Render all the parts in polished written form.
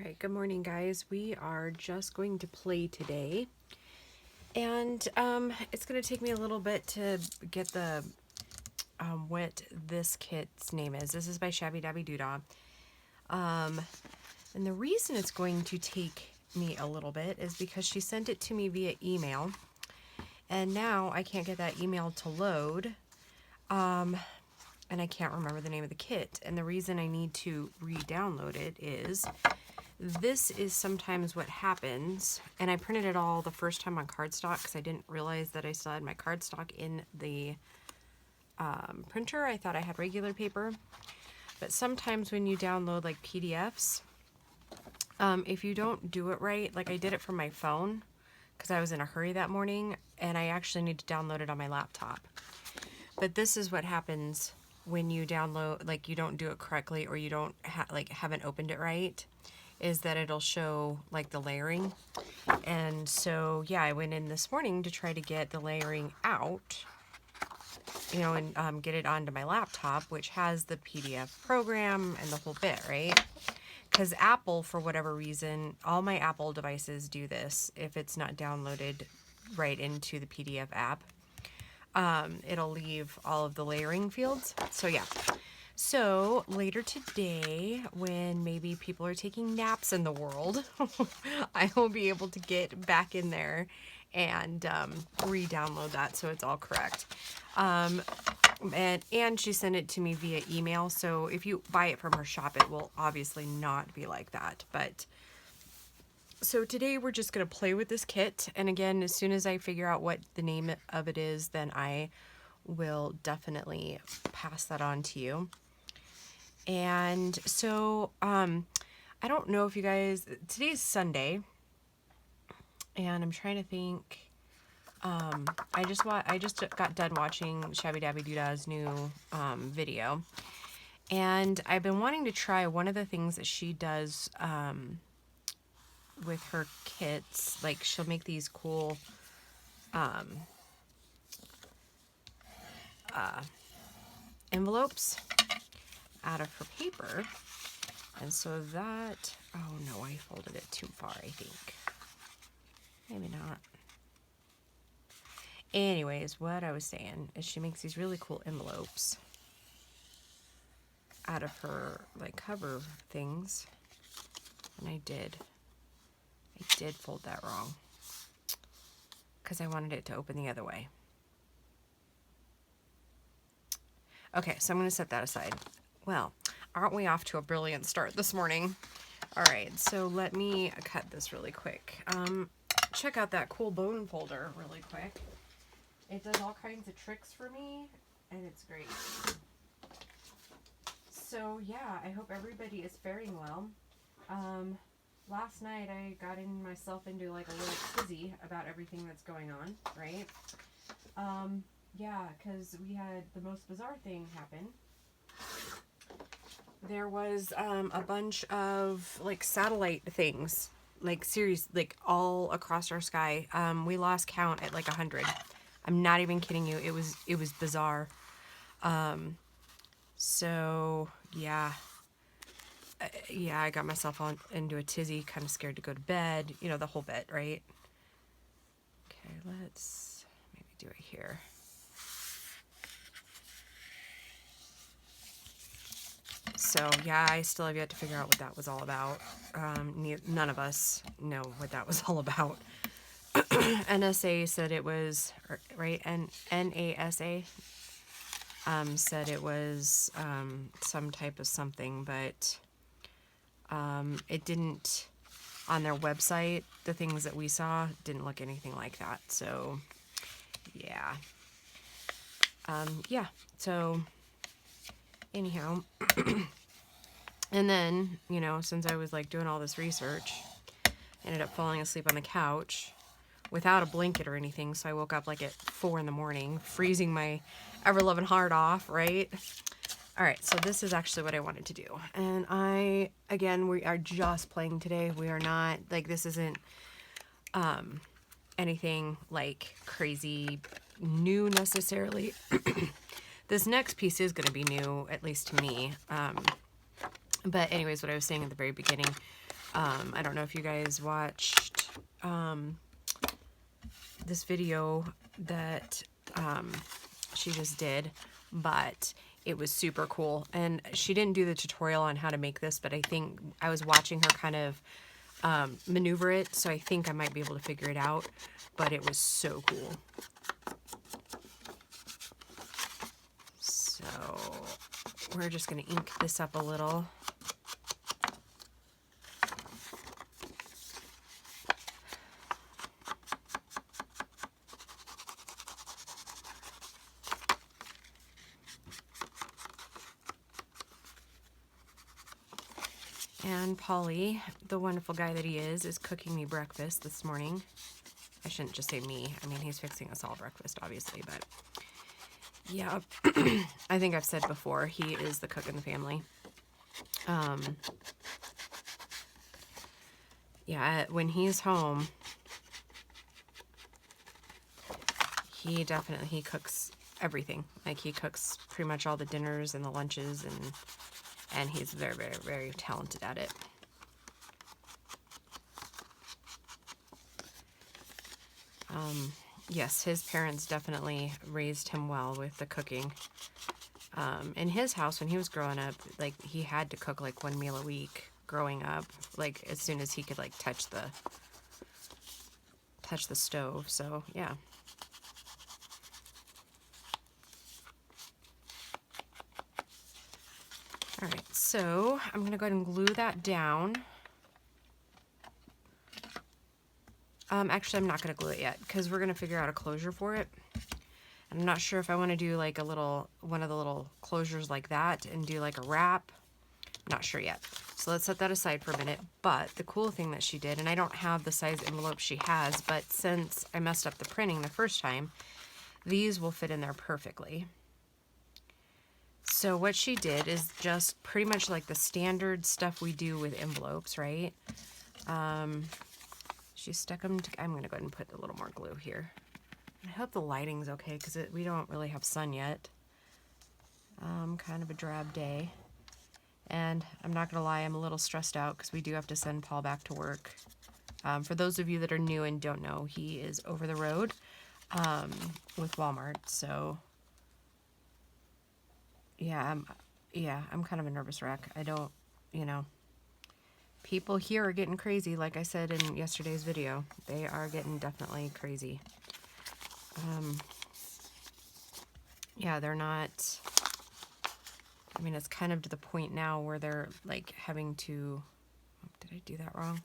Alright, good morning guys. We are just going to play today. And it's going to take me a little bit to get the what this kit's name is. This is by Shabbydabbydoodah. And the reason it's going to take me a little bit is because she sent it to me via email. And now I can't get that email to load. And I can't remember the name of the kit. And the reason I need to re-download it is this is sometimes what happens. And I printed it all the first time on cardstock because I didn't realize that I still had my cardstock in the printer. I thought I had regular paper. But sometimes when you download like PDFs, if you don't do it right, like I did it from my phone because I was in a hurry that morning and I actually need to download it on my laptop. But this is what happens when you download, like you don't do it correctly or you don't haven't opened it right, is that it'll show like the layering. And so yeah, I went in this morning to try to get the layering out, you know, and get it onto my laptop, which has the PDF program and the whole bit, right? Because Apple, for whatever reason, all my Apple devices do this if it's not downloaded right into the PDF app. It'll leave all of the layering fields. So yeah. So later today, when maybe people are taking naps in the world, I will be able to get back in there and re-download that so it's all correct. And she sent it to me via email. So if you buy it from her shop, it will obviously not be like that. But so today we're just going to play with this kit. And again, as soon as I figure out what the name of it is, then I will definitely pass that on to you. And so, I don't know if you guys, today's Sunday and I'm trying to think, I just got done watching Shabbydabbydooddah's new, video, and I've been wanting to try one of the things that she does, with her kits. Like she'll make these cool, envelopes out of her paper. And so that, oh no, I folded it too far, I think. Maybe not. Anyways, what I was saying is she makes these really cool envelopes out of her like cover things. And I did fold that wrong because I wanted it to open the other way. Okay, so I'm going to set that aside. Well, aren't we off to a brilliant start this morning? All right, so let me cut this really quick. Check out that cool bone folder really quick. It does all kinds of tricks for me, and it's great. So yeah, I hope everybody is faring well. Last night I got myself into like a little tizzy about everything that's going on, right? Yeah, because we had the most bizarre thing happen. There was a bunch of like satellite things, like like all across our sky. We lost count at like 100. I'm not even kidding you. It was bizarre. So yeah. Yeah, I got myself into a tizzy, kind of scared to go to bed, you know, the whole bit, right? Okay, let's maybe do it here. So yeah, I still have yet to figure out what that was all about. None of us know what that was all about. NSA said it was, right, NASA said it was some type of something, but it didn't, on their website, the things that we saw didn't look anything like that. So yeah. Yeah, so anyhow, and then, you know, since I was like doing all this research, I ended up falling asleep on the couch without a blanket or anything. So I woke up like at 4 in the morning, freezing my ever-loving heart off, right? All right, so this is actually what I wanted to do. And again, we are just playing today. We are not, like, this isn't anything like crazy new necessarily. This next piece is going to be new, at least to me. But anyways, what I was saying at the very beginning I don't know if you guys watched this video that she just did, but it was super cool. And she didn't do the tutorial on how to make this, but I think I was watching her kind of maneuver it, so I think I might be able to figure it out, but it was so cool. So we're just going to ink this up a little. And Polly, the wonderful guy that he is cooking me breakfast this morning. I shouldn't just say me. I mean, he's fixing us all breakfast, obviously, but yeah, I think I've said before, he is the cook in the family. Yeah, when he's home, he cooks everything. Like, he cooks pretty much all the dinners and the lunches, and he's very, very, very talented at it. Yes, his parents definitely raised him well with the cooking. In his house, when he was growing up, like, he had to cook like one meal a week growing up, like, as soon as he could, like, touch the stove. So yeah. All right, so I'm gonna go ahead and glue that down. Actually, I'm not gonna glue it yet because we're gonna figure out a closure for it. I'm not sure if I want to do like one of the little closures like that and do like a wrap. Not sure yet. So let's set that aside for a minute. But the cool thing that she did, and I don't have the size envelope she has, but since I messed up the printing the first time, these will fit in there perfectly. So what she did is just pretty much like the standard stuff we do with envelopes, right? She stuck them I'm going to go ahead and put a little more glue here. I hope the lighting's okay because we don't really have sun yet. Kind of a drab day. And I'm not going to lie, I'm a little stressed out because we do have to send Paul back to work. For those of you that are new and don't know, he is over the road with Walmart. So yeah, I'm kind of a nervous wreck. I don't, people here are getting crazy, like I said in yesterday's video. They are getting definitely crazy. Yeah, they're not, I mean, it's kind of to the point now where they're like having to, did I do that wrong?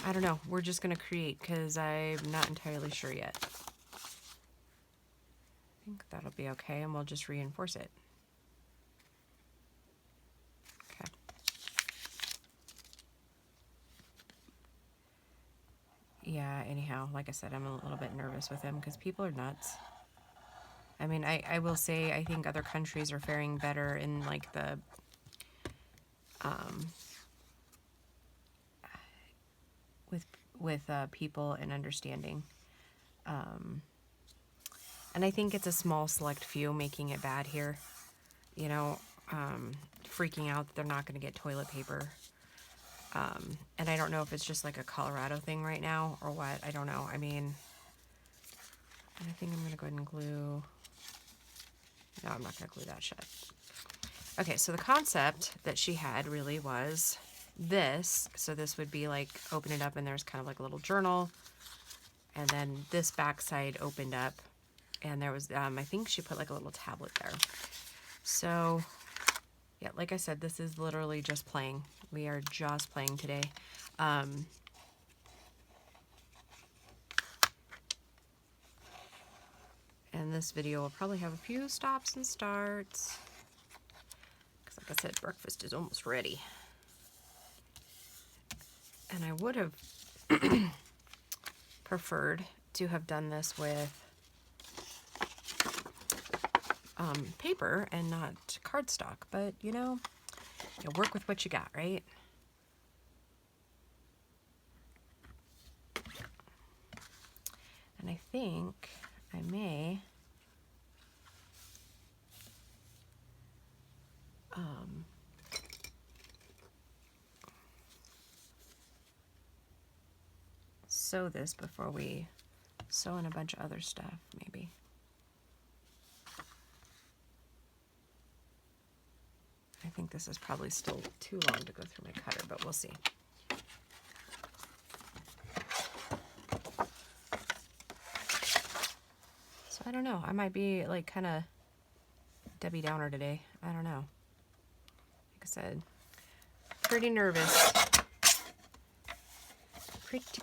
I don't know. We're just going to create because I'm not entirely sure yet. I think that'll be okay, and we'll just reinforce it. Okay. Yeah, anyhow, like I said, I'm a little bit nervous with him because people are nuts. I mean, I will say I think other countries are faring better in like the with people and understanding. And I think it's a small select few making it bad here. Freaking out that they're not going to get toilet paper. And I don't know if it's just like a Colorado thing right now or what. I don't know. I mean, I think I'm going to go ahead and glue. No, I'm not going to glue that shut. Okay, so the concept that she had really was this. So this would be like, open it up and there's kind of like a little journal. And then this back side opened up. And there was, I think she put like a little tablet there. So, yeah, like I said, this is literally just playing. We are just playing today. And this video will probably have a few stops and starts. Because like I said, breakfast is almost ready. And I would have preferred to have done this with paper and not cardstock, but you work with what you got, right? And I think I may sew this before we sew in a bunch of other stuff, maybe. I think this is probably still too long to go through my cutter, but we'll see. So I don't know. I might be like kind of Debbie Downer today. I don't know. Like I said, pretty nervous.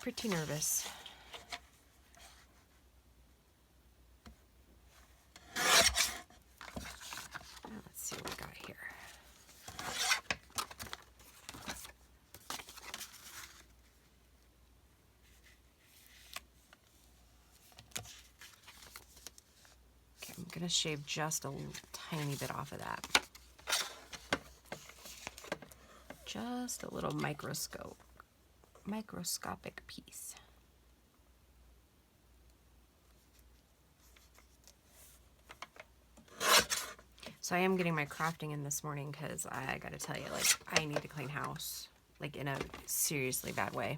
Pretty nervous. Now let's see what we got here. Okay, I'm gonna shave just a tiny bit off of that. Just a little microscopic piece. So I am getting my crafting in this morning because I gotta tell you, like, I need to clean house, like, in a seriously bad way.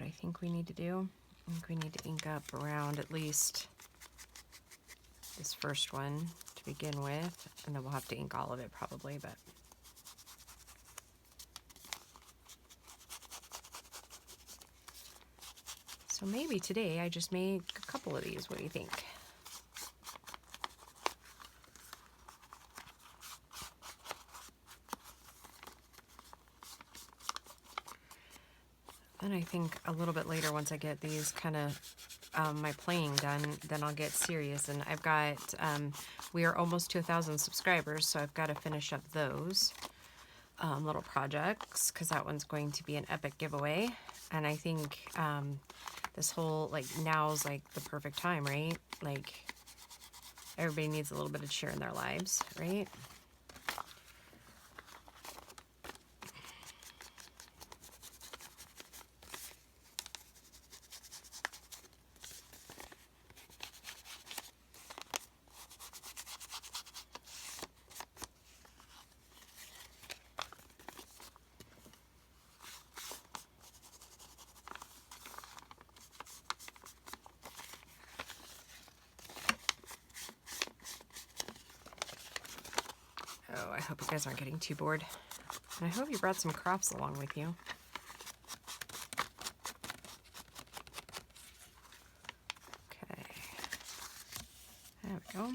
I think we need to do. I think we need to ink up around at least this first one to begin with, and then we'll have to ink all of it probably, but so maybe today I just make a couple of these. What do you think? Then I think a little bit later, once I get these kind of my playing done, then I'll get serious. And I've got, we are almost to 1,000 subscribers, so I've got to finish up those little projects, because that one's going to be an epic giveaway. And I think this whole, like, now's like the perfect time, right? Like, everybody needs a little bit of cheer in their lives, right? Oh, I hope you guys aren't getting too bored. And I hope you brought some crafts along with you. Okay. There we go.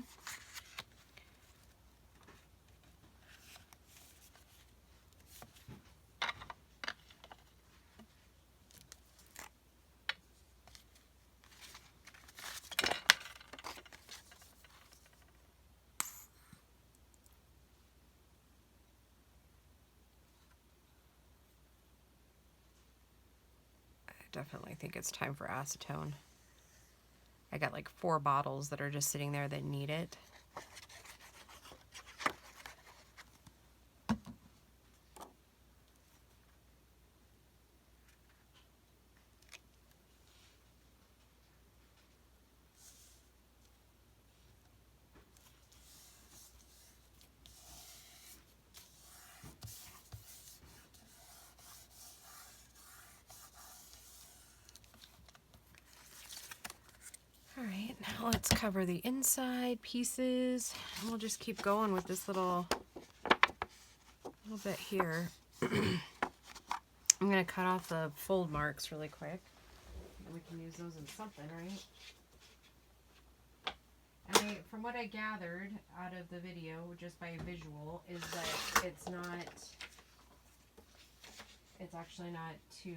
Definitely think it's time for acetone. I got like 4 bottles that are just sitting there that need it. All right, now let's cover the inside pieces, and we'll just keep going with this little bit here. I'm gonna cut off the fold marks really quick. We can use those in something, right? And from what I gathered out of the video, just by visual, is that it's actually not too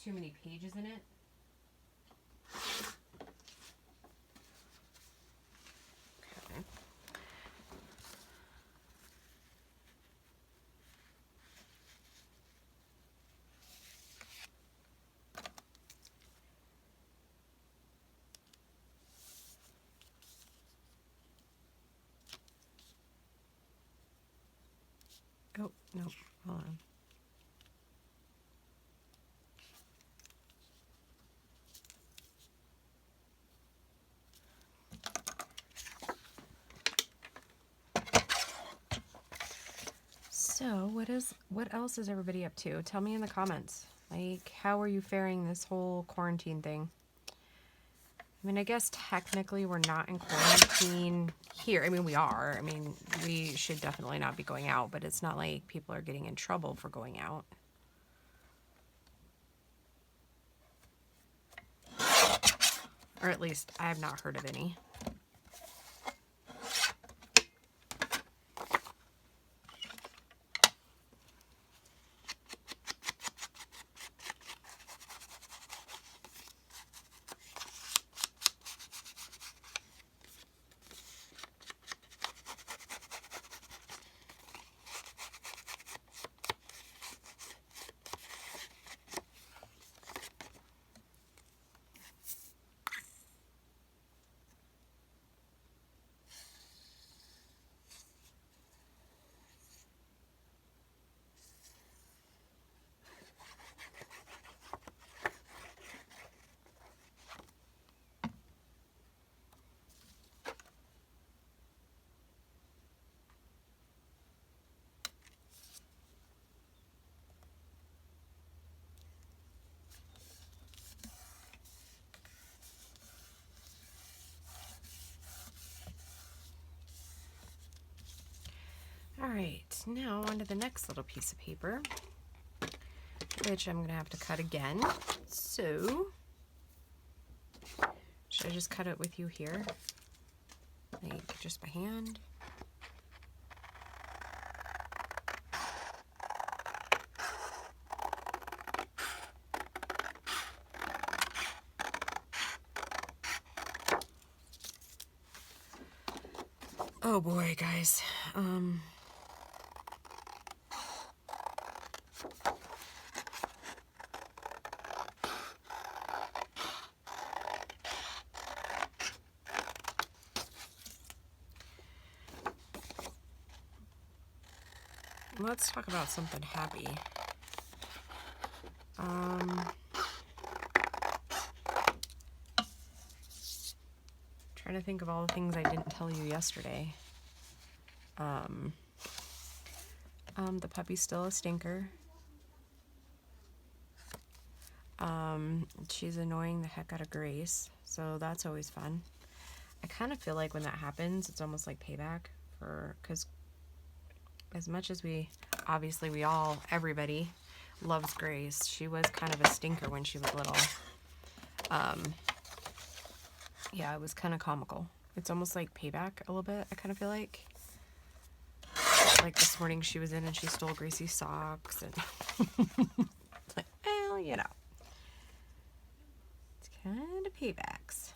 many pages in it. Oh, no, hold on. So, what else is everybody up to? Tell me in the comments. Like, how are you faring this whole quarantine thing? I mean, I guess technically we're not in quarantine here. I mean, we are. I mean, we should definitely not be going out, but it's not like people are getting in trouble for going out. Or at least I have not heard of any. All right, now on to the next little piece of paper, which I'm going to have to cut again. So, should I just cut it with you here? Like, just by hand? Oh boy, guys. Let's talk about something happy. Trying to think of all the things I didn't tell you yesterday. The puppy's still a stinker. She's annoying the heck out of Grace, so that's always fun. I kind of feel like when that happens, it's almost like payback because as much as everybody loves Grace, she was kind of a stinker when she was little. Yeah, it was kind of comical. It's almost like payback a little bit, I kind of feel like. Like this morning she was in and she stole Gracie's socks and like, well, you know. It's kind of paybacks.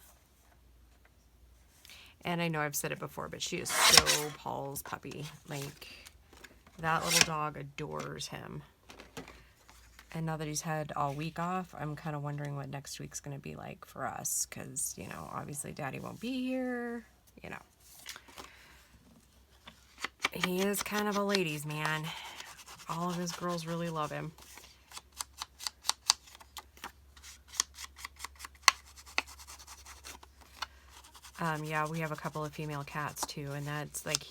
And I know I've said it before, but she is so Paul's puppy. Like, that little dog adores him. And now that he's had all week off, I'm kind of wondering what next week's going to be like for us. Because, you know, obviously Daddy won't be here. You know. He is kind of a ladies' man. All of his girls really love him. Yeah, we have a couple of female cats too, and that's like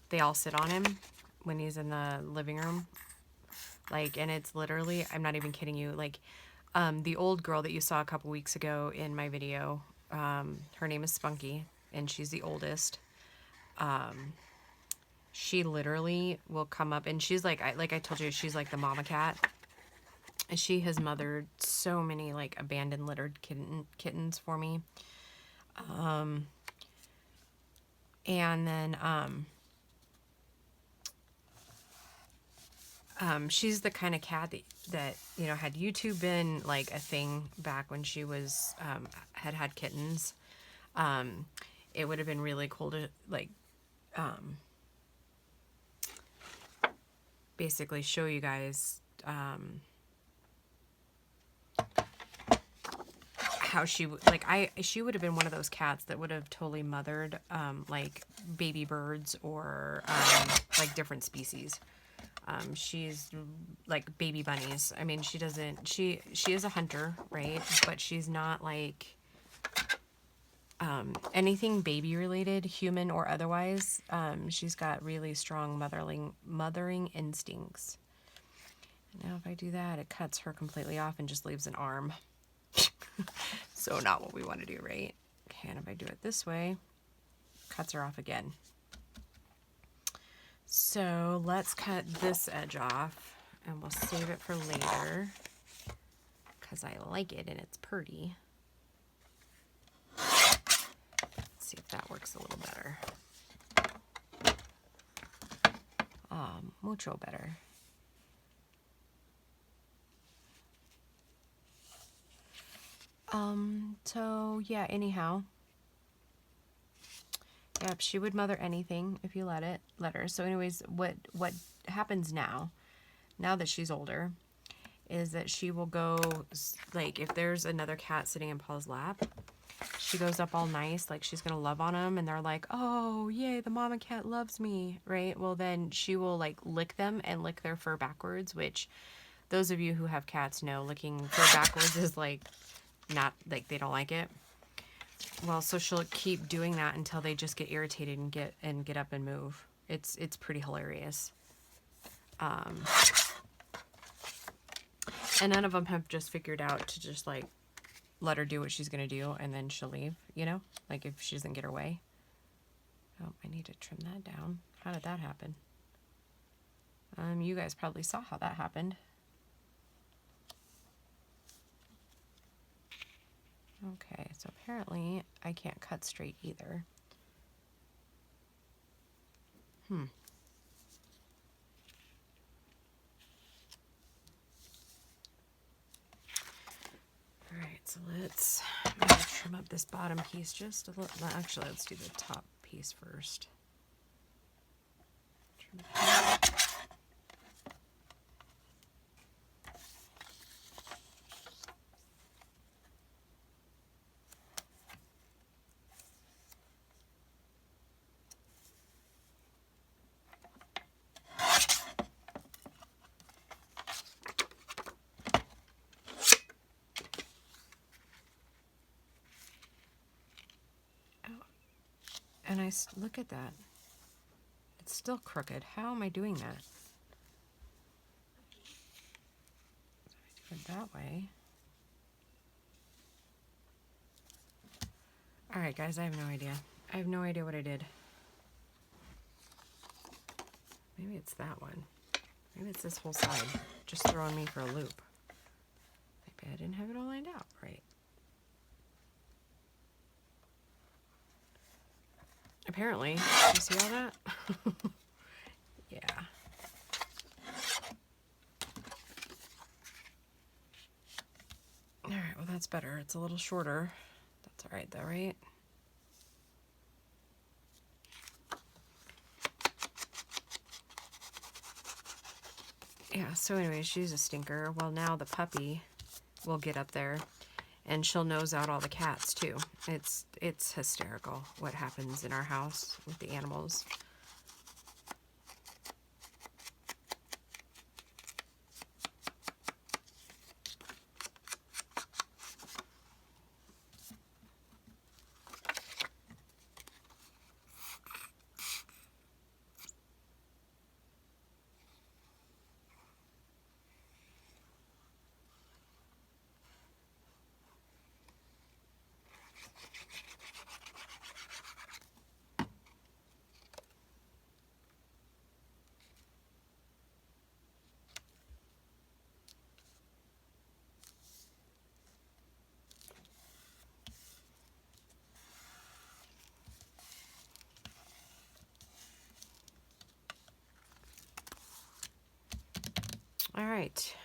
they all sit on him when he's in the living room. Like, and it's literally, I'm not even kidding you, like, the old girl that you saw a couple weeks ago in my video, her name is Spunky, and she's the oldest. She literally will come up, and she's like I told you, she's like the mama cat. And she has mothered so many, like, abandoned, littered kittens for me. And then, she's the kind of cat that, you know, had YouTube been, like, a thing back when she was, had kittens, it would have been really cool to, like, basically show you how she she would have been one of those cats that would have totally mothered like baby birds or like different species. She's like baby bunnies. I mean, she is a hunter, right? But she's not like anything baby related, human or otherwise. She's got really strong mothering instincts. Now if I do that, it cuts her completely off and just leaves an arm. So not what we want to do, right? Okay, and if I do it this way, cuts her off again. So let's cut this edge off and we'll save it for later because I like it and it's pretty. Let's see if that works a little better. Mucho better. So yeah, anyhow. Yep, she would mother anything if you let her. So anyways, what happens now that she's older, is that she will go, like, if there's another cat sitting in Paul's lap, she goes up all nice, like she's gonna love on them, and they're like, oh, yay, the mama cat loves me, right? Well, then she will, like, lick them and lick their fur backwards, which those of you who have cats know licking fur backwards is, like, not, like, they don't like it. Well, so she'll keep doing that until they just get irritated and get up and move. It's pretty hilarious. And none of them have just figured out to just, like, let her do what she's gonna do and then she'll leave, you know, like if she doesn't get her way. Oh, I need to trim that down. How did that happen? You guys probably saw how that happened. Okay, so apparently I can't cut straight either. Alright, so let's trim up this bottom piece just a little. Actually, let's do the top piece first. Trim it. And look at that. It's still crooked. How am I doing that? So I do it that way. Alright guys, I have no idea. I have no idea what I did. Maybe it's that one. Maybe it's this whole side. Just throwing me for a loop. Maybe I didn't have it all lined out right. Apparently. You see all that? Yeah. Alright, well that's better. It's a little shorter. That's alright though, right? Yeah, so anyway, she's a stinker. Well, now the puppy will get up there and she'll nose out all the cats too. It's hysterical what happens in our house with the animals. All right.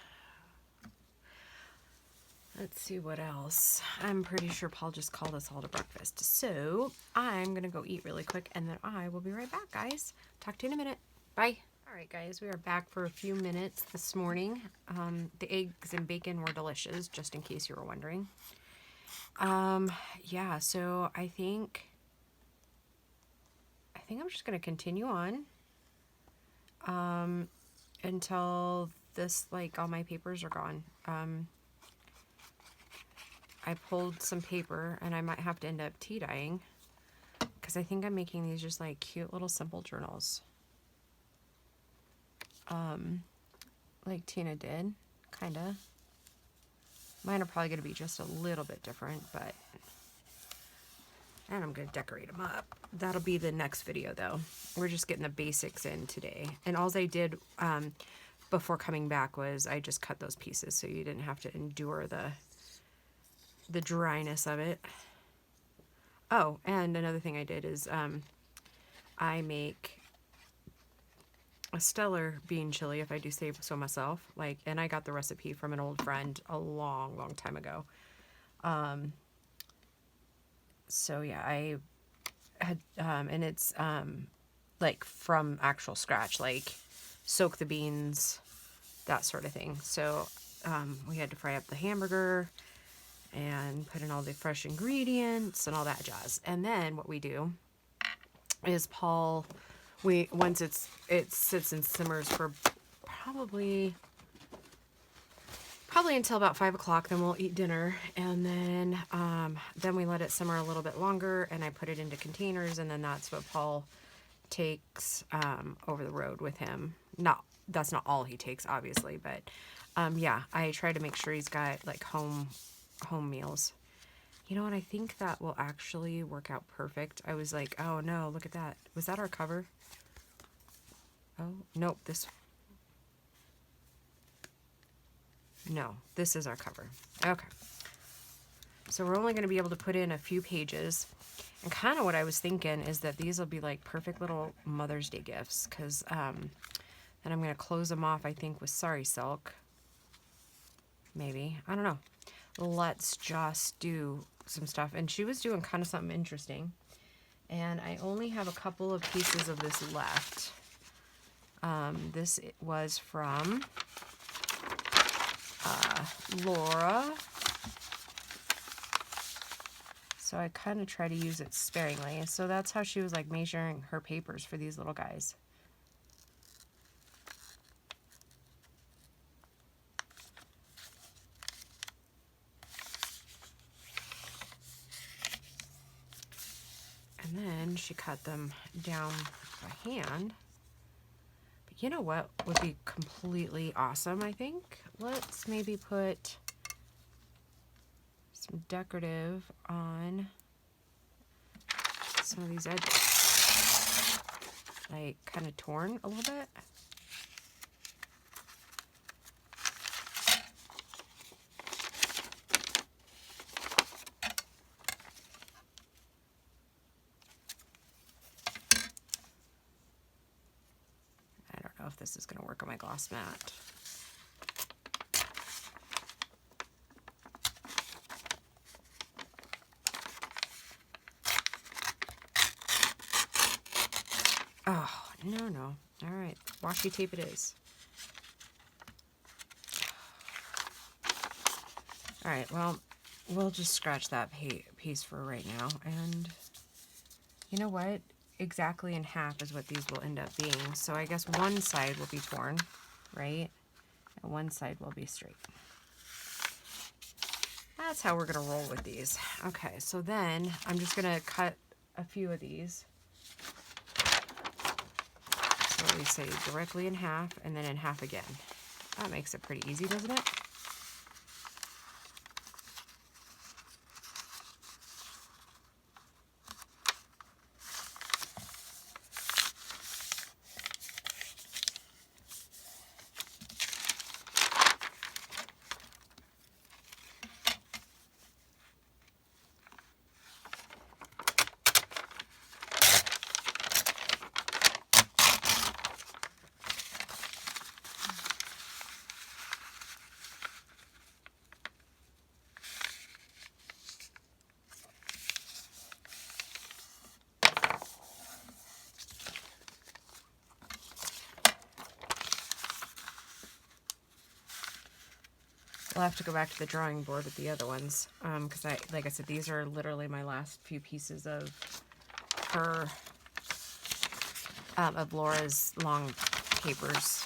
Let's see what else. I'm pretty sure Paul just called us all to breakfast. So I'm going to go eat really quick and then I will be right back, guys. Talk to you in a minute. Bye. All right, guys, we are back for a few minutes this morning. The eggs and bacon were delicious, just in case you were wondering. Yeah, so I think I'm just going to continue on until this, like, all my papers are gone. I pulled some paper and I might have to end up tea dyeing because I think I'm making these just like cute little simple journals. Like Tina did, kind of. Mine are probably going to be just a little bit different, but... And I'm going to decorate them up. That'll be the next video, though. We're just getting the basics in today. And all I did before coming back was I just cut those pieces so you didn't have to endure the dryness of it. Oh, and another thing I did is I make a stellar bean chili, if I do say so myself. Like, and I got the recipe from an old friend a long, long time ago. So yeah, I had, and it's like from actual scratch, like soak the beans, that sort of thing. So we had to fry up the hamburger and put in all the fresh ingredients and all that jazz. And then what we do is once it sits and simmers for probably until about 5 o'clock, then we'll eat dinner, and then we let it simmer a little bit longer, and I put it into containers, and then that's what Paul takes over the road with him. That's not all he takes, obviously, but yeah, I try to make sure he's got like home meals. You know what? I think that will actually work out perfect. I was like, oh no, look at that. Was that our cover? Oh, nope, no, this is our cover. Okay. So we're only going to be able to put in a few pages. And kind of what I was thinking is that these will be like perfect little Mother's Day gifts. Because then I'm going to close them off, I think, with Sari Silk. Maybe. I don't know. Let's just do some stuff. And she was doing kind of something interesting. And I only have a couple of pieces of this left. This was from Laura. So I kind of try to use it sparingly. So that's how she was like measuring her papers for these little guys. And then she cut them down by hand. But you know what would be completely awesome, I think? Let's maybe put some decorative on some of these edges. Like kind of torn a little bit. I don't know if this is going to work on my gloss mat. Oh, no. All right, washi tape it is. All right, well, we'll just scratch that piece for right now. And you know what? Exactly in half is what these will end up being. So I guess one side will be torn, right? And one side will be straight. That's how we're going to roll with these. Okay, so then I'm just going to cut a few of these. So we say directly in half and then in half again. That makes it pretty easy, doesn't it? We'll have to go back to the drawing board with the other ones, because like I said, these are literally my last few pieces of her, of Laura's long papers.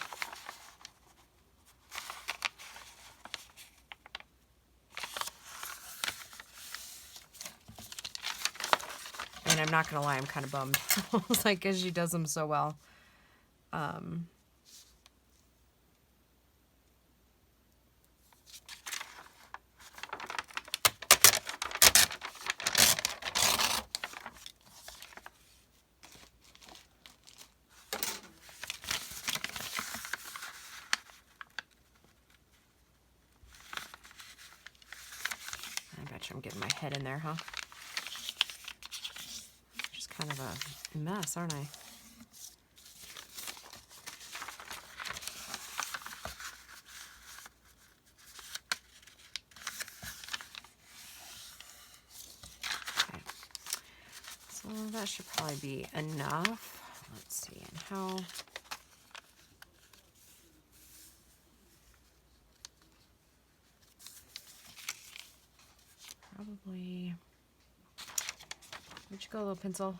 And I'm not gonna lie, I'm kind of bummed. Like, because she does them so well. I bet you I'm getting my head in there, huh? Just kind of a mess, aren't I? Okay. So that should probably be enough. Let's see, and how... Probably... Where'd you go, little pencil?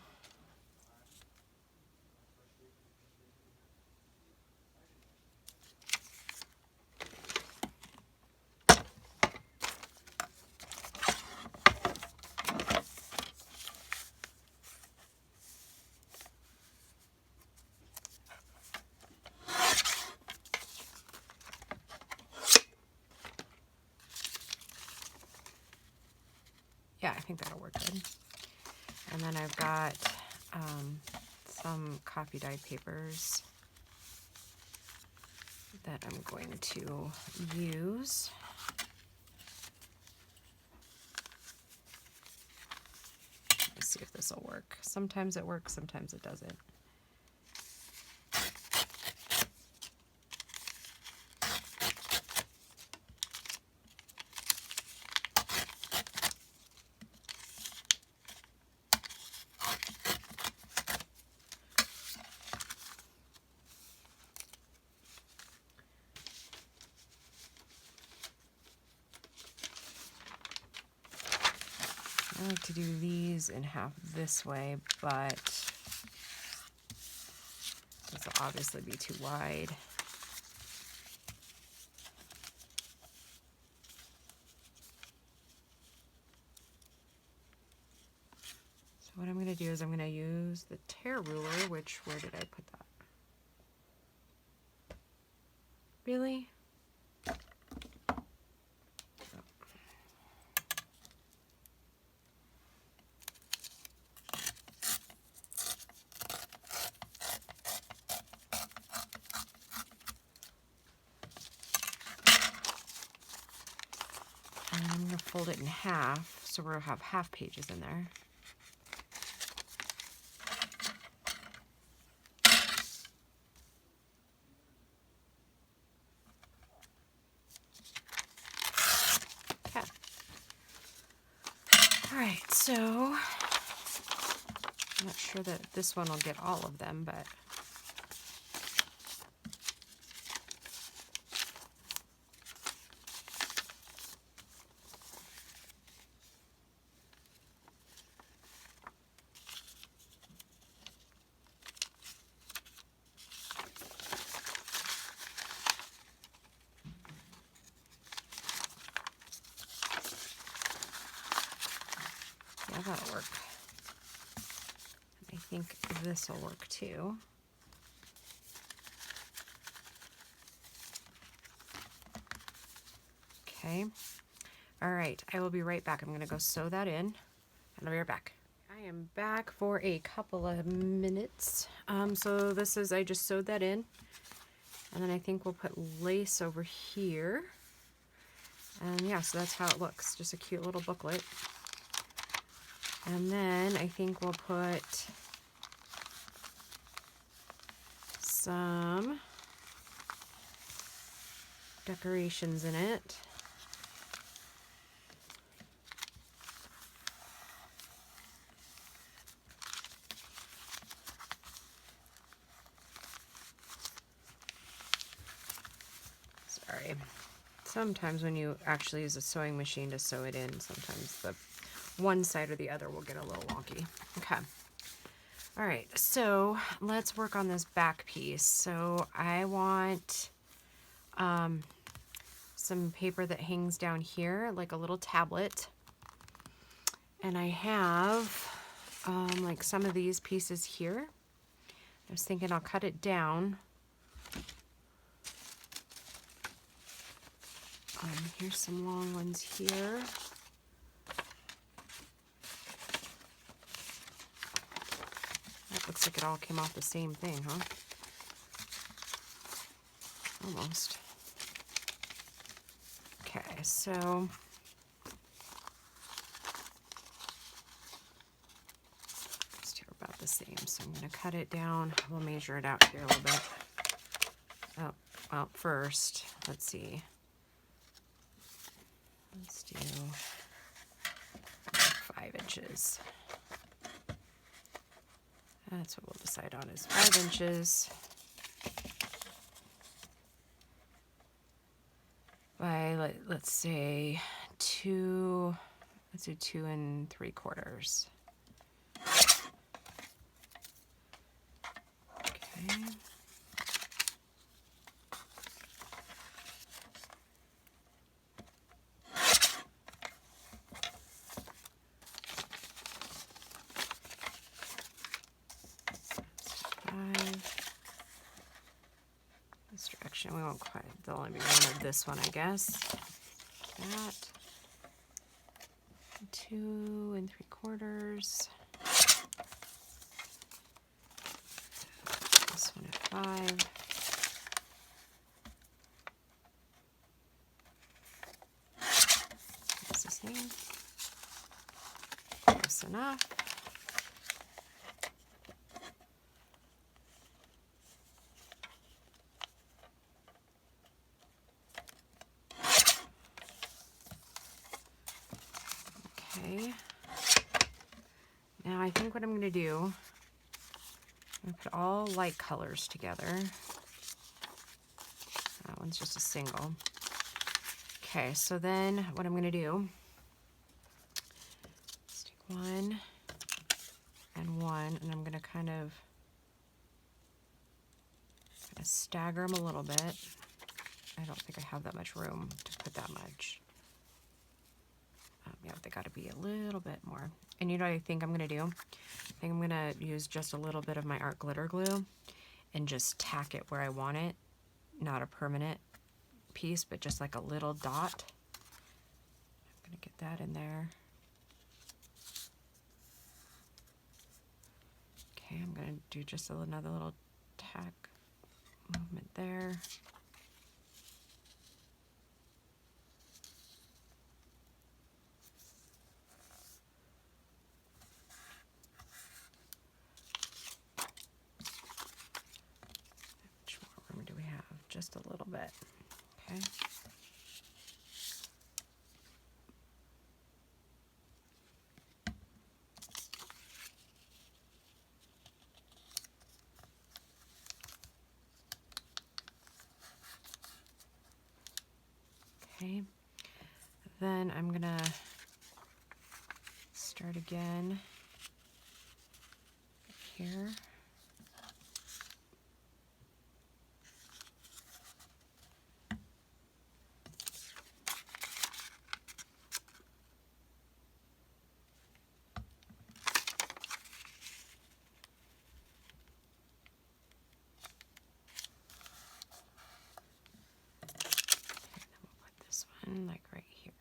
Yeah, I think that'll work good. And then I've got some copy dyed papers that I'm going to use. Let's see if this will work. Sometimes it works, sometimes it doesn't. I like to do these in half this way, but this will obviously be too wide. So what I'm going to do is I'm going to use the tear ruler, which, where did I put that? Really? And I'm going to fold it in half, so we'll have half pages in there. Okay. All right, so I'm not sure that this one will get all of them, but yeah, that'll work. I think this will work too. Okay. All right, I will be right back. I'm going to go sew that in, and I'll be right back. I am back for a couple of minutes. So this is, I just sewed that in, and then I think we'll put lace over here. And yeah, so that's how it looks, just a cute little booklet. And then I think we'll put some decorations in it. Sorry. sometimes when you actually use a sewing machine to sew it in, sometimes the one side or the other will get a little wonky. Okay. All right, so let's work on this back piece. So I want some paper that hangs down here, like a little tablet. And I have like some of these pieces here. I was thinking I'll cut it down. Here's some long ones here. That looks like it all came off the same thing, huh? Almost. Okay, so these two are about the same. So I'm going to cut it down. We'll measure it out here a little bit. Oh, well, first, let's see. Let's do 5 inches. That's what we'll decide on is 5 inches by, let's say, let's do 2 3/4. Okay. This direction, we won't quite, there'll only be one of this one, I guess. That. 2 3/4. This one at 5. It's the same. Close enough. Okay. Now I think what I'm going to do, I'm going to put all light colors together. That one's just a single. Okay, so then what I'm going to do, let's take 1 and 1, and I'm going to kind of stagger them a little bit. I don't think I have that much room to put that much. Yeah, they got to be a little bit more. And you know what I think I'm going to do? I think I'm going to use just a little bit of my art glitter glue and just tack it where I want it. Not a permanent piece, but just like a little dot. I'm going to get that in there. Okay, I'm going to do just another little tack movement there. Just a little bit, okay? Okay, then I'm gonna start again here. Like right here.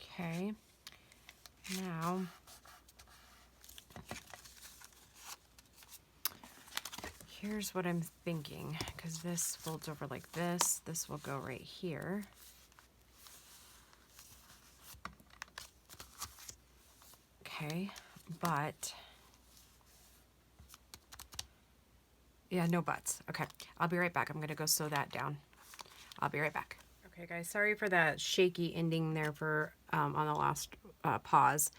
Okay, now here's what I'm thinking, because this folds over like this. This will go right here. Okay, but yeah, no buts. Okay, I'll be right back. I'm gonna go sew that down. I'll be right back. Okay, guys, sorry for that shaky ending there for on the last pause.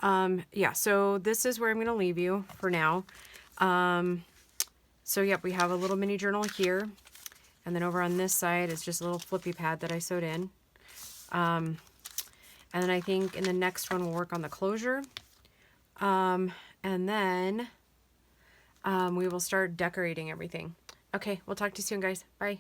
Yeah, so this is where I'm gonna leave you for now. So yep, we have a little mini journal here. And then over on this side is just a little flippy pad that I sewed in. And then I think in the next one we'll work on the closure. And then we will start decorating everything. Okay, we'll talk to you soon, guys. Bye.